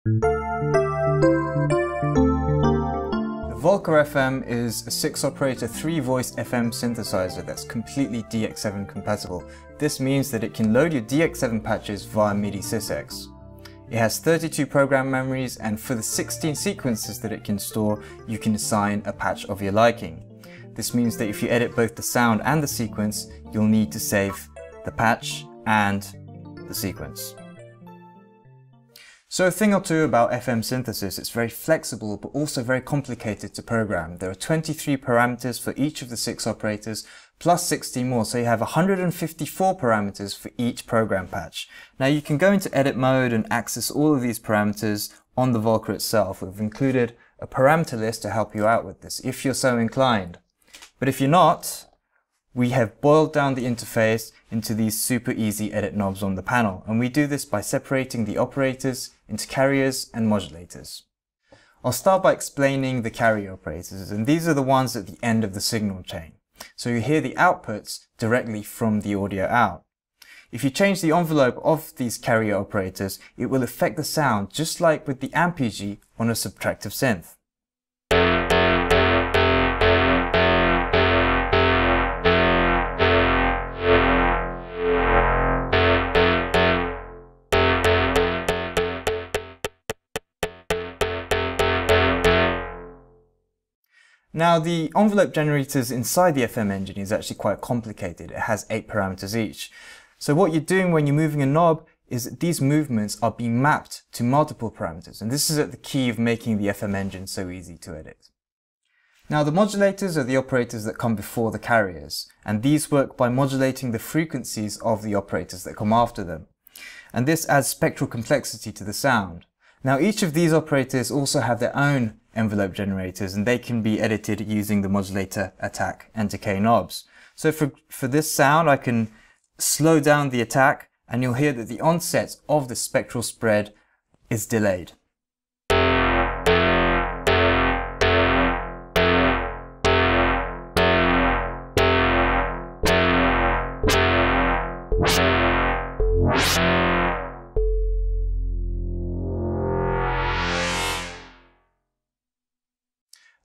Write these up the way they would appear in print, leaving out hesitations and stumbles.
The Volca FM is a 6-operator 3-voice FM synthesizer that's completely DX7 compatible. This means that it can load your DX7 patches via MIDI sysx. It has 32 program memories, and for the 16 sequences that it can store, you can assign a patch of your liking. This means that if you edit both the sound and the sequence, you'll need to save the patch and the sequence. So a thing or two about FM synthesis: it's very flexible but also very complicated to program. There are 23 parameters for each of the 6 operators, plus 16 more, so you have 154 parameters for each program patch. Now you can go into edit mode and access all of these parameters on the Volca itself. We've included a parameter list to help you out with this if you're so inclined. But if you're not, we have boiled down the interface into these super easy edit knobs on the panel, and we do this by separating the operators into carriers and modulators. I'll start by explaining the carrier operators, and these are the ones at the end of the signal chain. So you hear the outputs directly from the audio out. If you change the envelope of these carrier operators, it will affect the sound just like with the ampeg on a subtractive synth. Now the envelope generators inside the FM engine is actually quite complicated. It has 8 parameters each. So what you're doing when you're moving a knob is that these movements are being mapped to multiple parameters, and this is at the key of making the FM engine so easy to edit. Now the modulators are the operators that come before the carriers, and these work by modulating the frequencies of the operators that come after them. And this adds spectral complexity to the sound. Now each of these operators also have their own envelope generators, and they can be edited using the modulator, attack and decay knobs. So for this sound I can slow down the attack, and you'll hear that the onset of the spectral spread is delayed.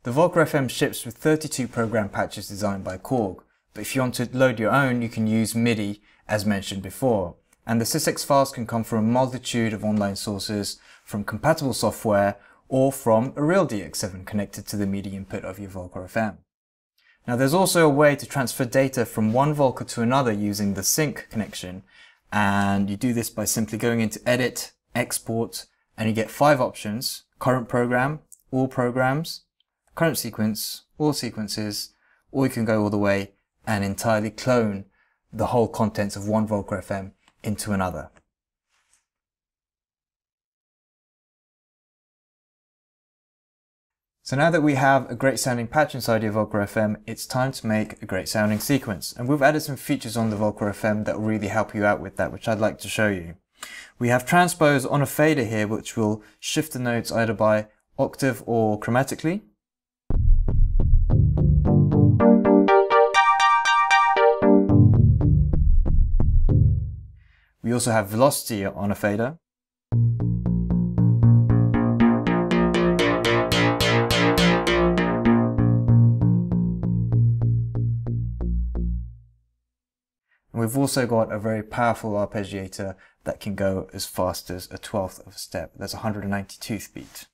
The Volca FM ships with 32 program patches designed by KORG, but if you want to load your own, you can use MIDI as mentioned before. And the sysx files can come from a multitude of online sources, from compatible software, or from a real DX7 connected to the MIDI input of your Volca FM. Now there's also a way to transfer data from one Volca to another using the sync connection, and you do this by simply going into Edit, Export, and you get 5 options: current program, all programs, current sequence, all sequences, or you can go all the way and entirely clone the whole contents of one Volca FM into another. So now that we have a great sounding patch inside your Volca FM, it's time to make a great sounding sequence. And we've added some features on the Volca FM that will really help you out with that, which I'd like to show you. We have transpose on a fader here, which will shift the notes either by octave or chromatically. We also have velocity on a fader. And we've also got a very powerful arpeggiator that can go as fast as a 1/12 of a step. That's 192th beat.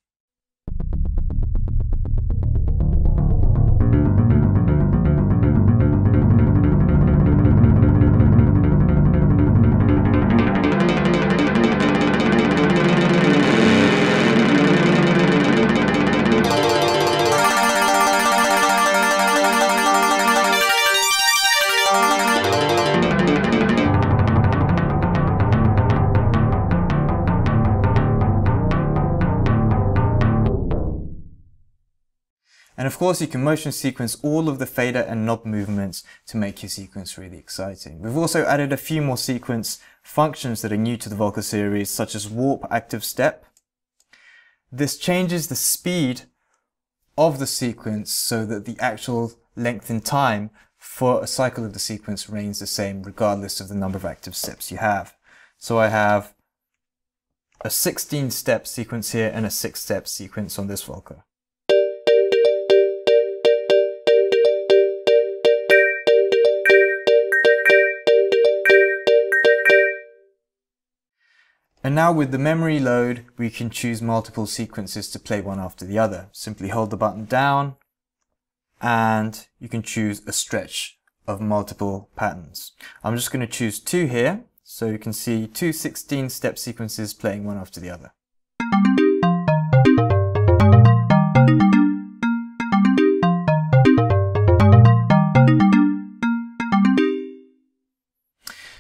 And of course you can motion sequence all of the fader and knob movements to make your sequence really exciting. We've also added a few more sequence functions that are new to the Volca series, such as warp active step. This changes the speed of the sequence so that the actual length in time for a cycle of the sequence remains the same regardless of the number of active steps you have. So I have a 16-step sequence here and a 6-step sequence on this Volca. And now with the memory load, we can choose multiple sequences to play one after the other. Simply hold the button down and you can choose a stretch of multiple patterns. I'm just going to choose 2 here, so you can see 2 16-step sequences playing one after the other.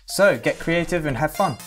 So get creative and have fun.